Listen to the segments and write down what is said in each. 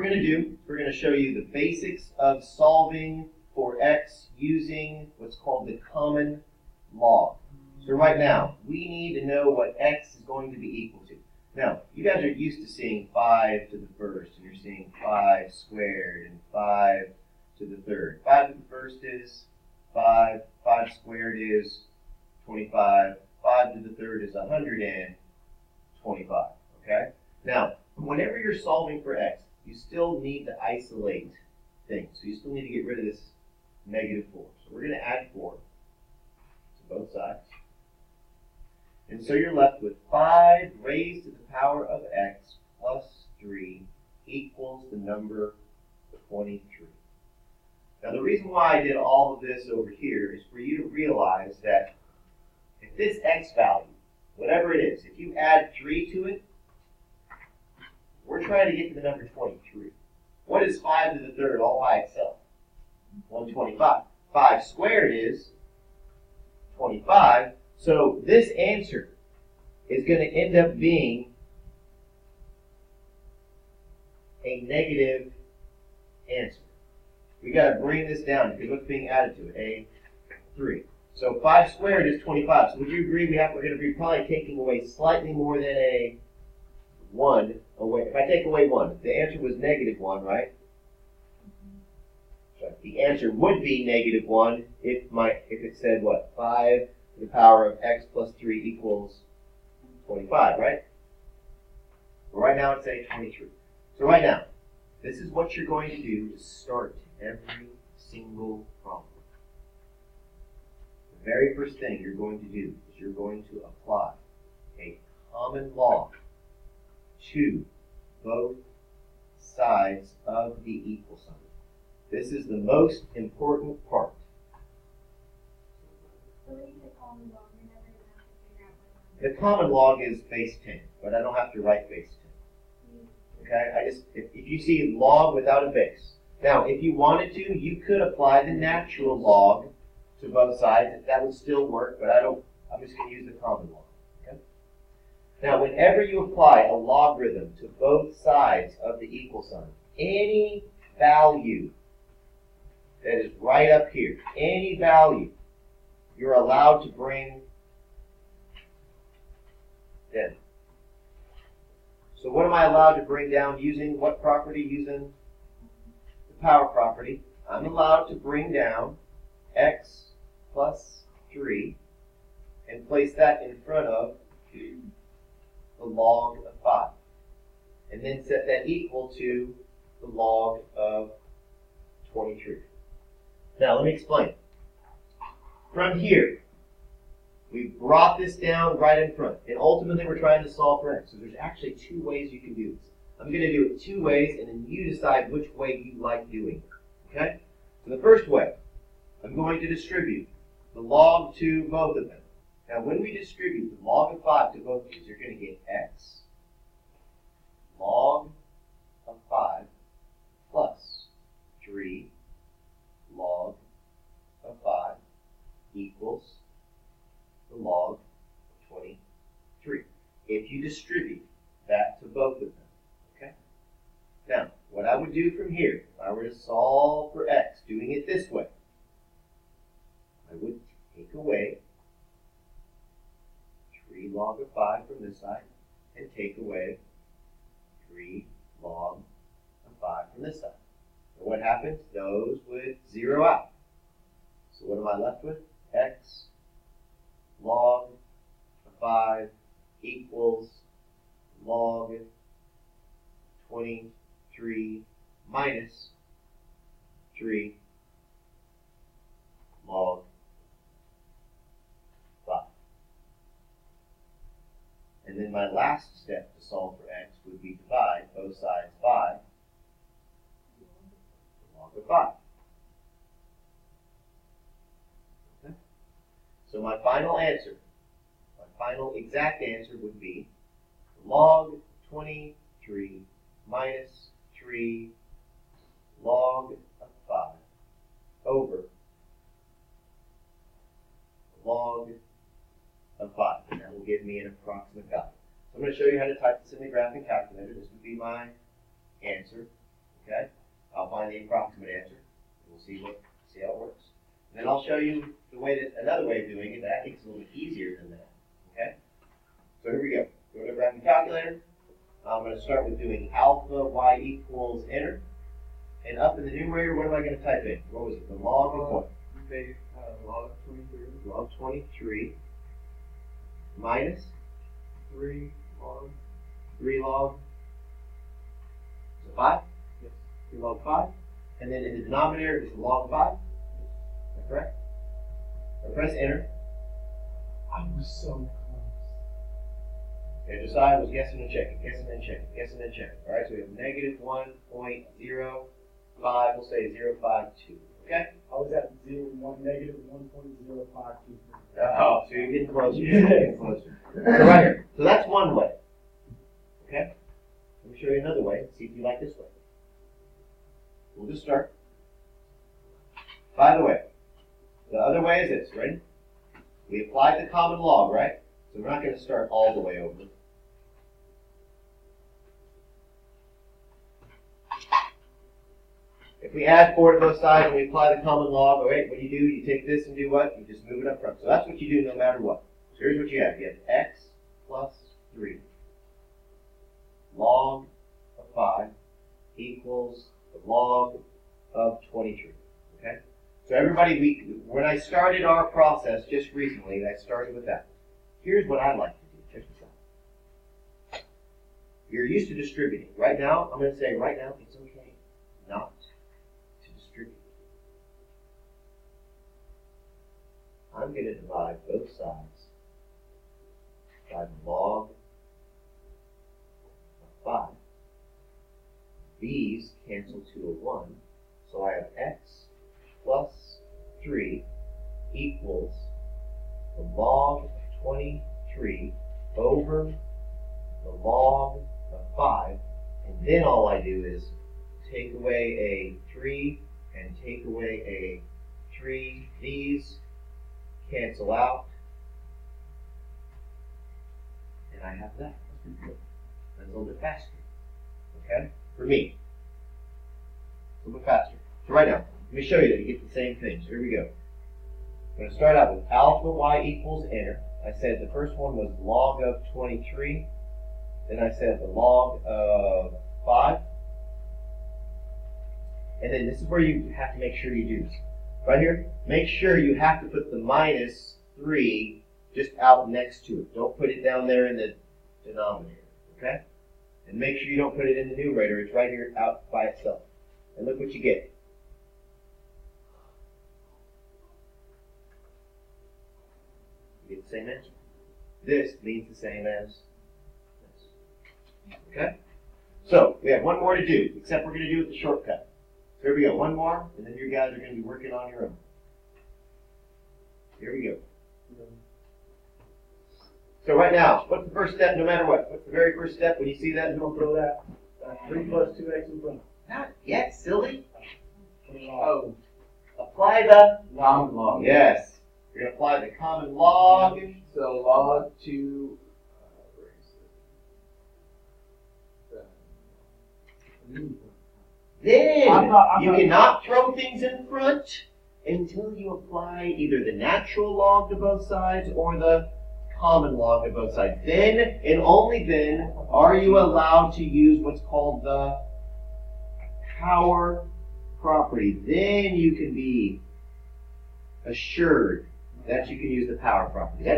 going to do is we're going to show you the basics of solving for x using what's called the common log. So right now, we need to know what x is going to be equal to. Now, you guys are used to seeing 5 to the first, and you're seeing 5 squared and 5 to the third. 5 to the first is 5, 5 squared is 25, 5 to the third is 125, okay? Now, whenever you're solving for x, you still need to isolate things. So you still need to get rid of this negative 4. So we're going to add 4 to both sides. And so you're left with 5 raised to the power of x plus 3 equals the number 23. Now the reason why I did all of this over here is for you to realize that if this x value, whatever it is, if you add 3 to it, we're trying to get to the number 23. What is 5 to the third all by itself? 125. 5 squared is 25. So this answer is going to end up being a negative answer. We got to bring this down because what's being added to it? A 3. So 5 squared is 25. So would you agree we're going to be probably taking away slightly more than a 1 away? If I take away 1, the answer was negative 1, right? So the answer would be negative 1 if it said what? 5 to the power of x plus 3 equals 25, right? Well, right now it's saying 23. So right now, this is what you're going to do to start every single problem. The very first thing you're going to do is you're going to apply a common log to both sides of the equal sign. This is the most important part. So when you say common log, you're never going to have to figure out what number. The common log is base 10, but I don't have to write base 10. Okay, if you see log without a base. Now, if you wanted to, you could apply the natural log to both sides. That would still work, but I'm just going to use the common log. Okay? Now, whenever you apply a logarithm to both sides of the equal sign, any value that is right up here, any value, you're allowed to bring down. So what am I allowed to bring down using what property? Using the power property. I'm allowed to bring down x plus 3 and place that in front of the log of 5. And then set that equal to the log of 23. Now let me explain. From here, we brought this down right in front. And ultimately we're trying to solve for x. So there's actually 2 ways you can do this. I'm going to do it 2 ways, and then you decide which way you like doing it. Okay? So the first way, I'm going to distribute the log to both of them. Now when we distribute the log of 5 to both of these, you're going to get x log of 5 plus 3 log of 5 equals the log of 23. If you distribute that to both of them. Okay? Now, what I would do from here, if I were to solve for x, doing it this way, I would take away 3 log of 5 from this side and take away 3 log of 5 from this side. And what happens? Those would zero out. So what am I left with? X log of 5 equals log 23 minus 3 log 5. And then my last step to solve for x would be divide both sides by log of 5. Okay? So my final answer, my final exact answer would be log 23 minus 3 log of 5 over log of 5. And that will give me an approximate value. So I'm going to show you how to type this in the graphing calculator. This would be my answer. Okay? I'll find the approximate answer. We'll see how it works. And then I'll show you another way of doing it that I think is a little bit easier than that. Okay? So here we go. Go to grab the calculator. I'm going to start with doing alpha y equals enter. And up in the numerator, what am I going to type in? What was it? The log of what? Log 23. Log 23 minus 3 log. 3 log. So 5? Yes. 3 log 5. And then in the denominator is the log of 5. Is that correct? So press enter. I was so close. And Josiah was guessing and checking, guessing and checking, guessing and checking. All right, so we have negative 1.05, we'll say 0.52. Okay? I was at negative 1.0523. Oh, so you're getting closer. You're getting closer. So right here. So that's one way. Okay? Let me show you another way. See if you like this way. We'll just start. By the way, the other way is this. Ready? We applied the common log, right? So we're not going to start all the way over. If we add 4 to both sides and we apply the common log, all right, what do? You take this and do what? You just move it up front. So that's what you do no matter what. So here's what you have. You have x plus 3 log of 5 equals the log of 23. Okay? So everybody, when I started our process just recently, I started with that. Here's what I like to do. Check this out. You're used to distributing. Right now, I'm going to say right now, it's okay not to distribute. I'm going to divide both sides by the log of 5. These cancel to a 1, so I have x plus 3 equals the log of 23 over the log of 5, and then all I do is take away a 3 and take away a 3. These cancel out, and I have that. That's a little bit faster. Okay? For me. A little bit faster. So right now, let me show you that you get the same thing. So here we go. I'm going to start out with alpha y equals enter. I said the first one was log of 23. Then I said the log of 5. And then this is where you have to make sure you do this. Right here, make sure you have to put the minus 3 just out next to it. Don't put it down there in the denominator. Okay? And make sure you don't put it in the numerator. It's right here out by itself. And look what you get. You get the same answer. This means the same as this. Okay? So, we have one more to do, except we're going to do it the shortcut. So here we go. One more, and then you guys are going to be working on your own. Here we go. So right now, what's the first step no matter what? What's the very first step when you see that? You're going to throw that 3 plus 2x in front. Not yet, silly. Oh. Apply the Common log. Yes. You're going to apply the common log. So log 2. Then I'm you not- cannot throw things in front until you apply either the natural log to both sides or the common log to both sides. Then, and only then, are you allowed to use what's called the power property. Then you can be assured that you can use the power property.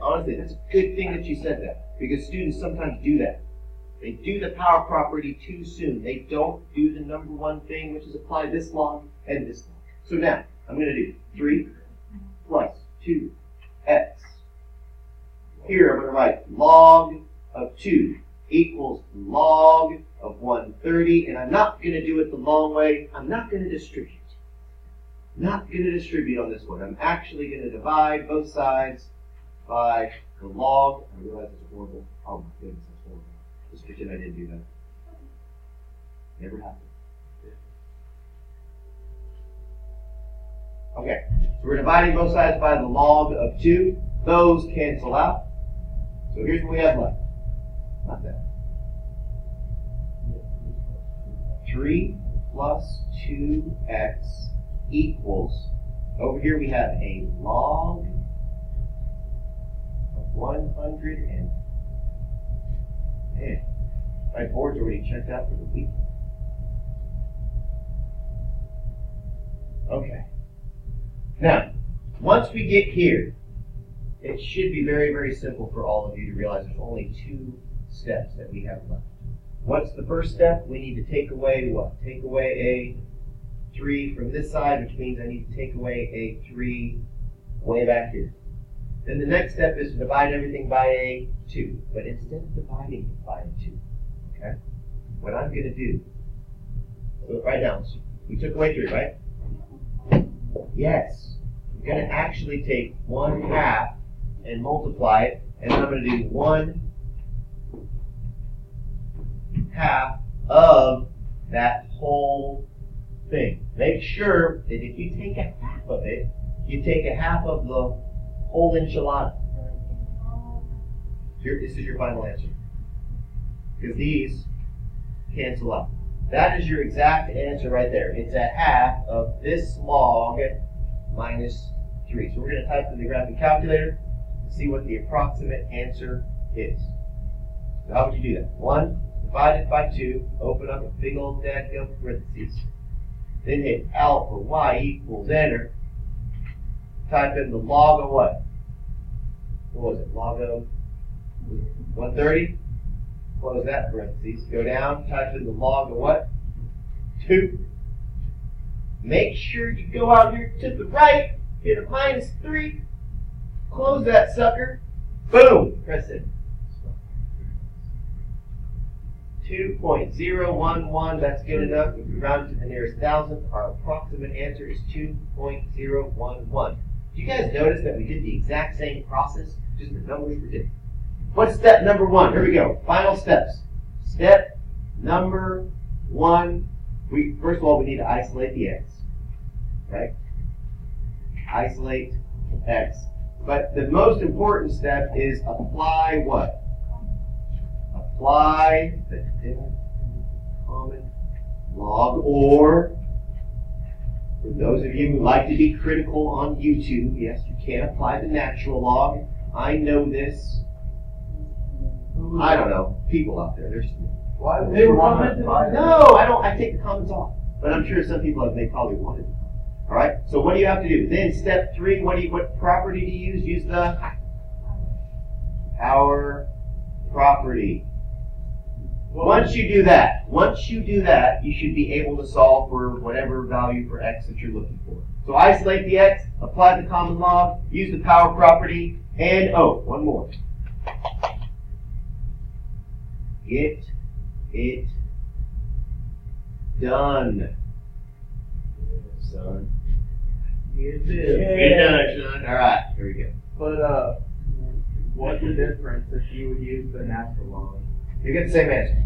Honestly, that's a good thing that you said that, because students sometimes do that. They do the power property too soon. They don't do the number one thing, which is apply this log and this log. So now, I'm going to do 3 plus 2x. Here, I'm going to write log of 2 equals log of 130, and I'm not going to do it the long way. I'm not going to distribute. Not going to distribute on this one. I'm actually going to divide both sides by the log. I realize it's horrible. Oh my goodness, that's horrible. Just pretend I didn't do that. Never happened. Okay, so we're dividing both sides by the log of 2. Those cancel out. So here's what we have left. Not that. 3 plus 2x equals, over here we have a log of 100 and, man, my board's already checked out for the week. Okay. Now, once we get here, it should be very, very simple for all of you to realize there's only 2 steps that we have left. What's the first step? We need to take away what? Take away a 3 from this side, which means I need to take away a 3 way back here. Then the next step is to divide everything by a 2. But instead of dividing it by a 2, okay, what I'm going to do, so write down, we took away 3, right? Yes. I'm going to actually take 1/2 and multiply it, and I'm going to do 1/2 of that whole thing. Make sure that if you take a half of it, you take a half of the whole enchilada. This is your final answer. Because these cancel out. That is your exact answer right there. It's a half of this log minus 3. So we're going to type in the graphic calculator to see what the approximate answer is. So how would you do that? 1 divided by 2, open up a big old dadgum parentheses. Then hit alpha y equals enter. Type in the log of what? What was it? Log of 130? Close that parentheses. Go down, type in the log of what? 2. Make sure you go out here to the right, hit a minus 3, close that sucker, boom, press it. 2.011, that's good enough. If we round it to the nearest thousandth, our approximate answer is 2.011. Do you guys notice that we did the exact same process, just the numbers were different? What's step number 1? Here we go. Final steps. Step number 1. First of all, we need to isolate the x. Right? Isolate x. But the most important step is apply what? Apply the common log, or for those of you who like to be critical on YouTube, yes, you can apply the natural log. I know this. I don't know. People out there, Why would you want to buy? No, I don't. I take the comments off. But I'm sure some people they probably wanted it. All right. So what do you have to do? Then step 3. What property do you use? Use the power property. Once you do that, you should be able to solve for whatever value for x that you're looking for. So isolate the x, apply the common log, use the power property, and one more. Get it done, son. Get it done, son. All right, here we go. But what's the difference if you would use the natural log? You get the same answer.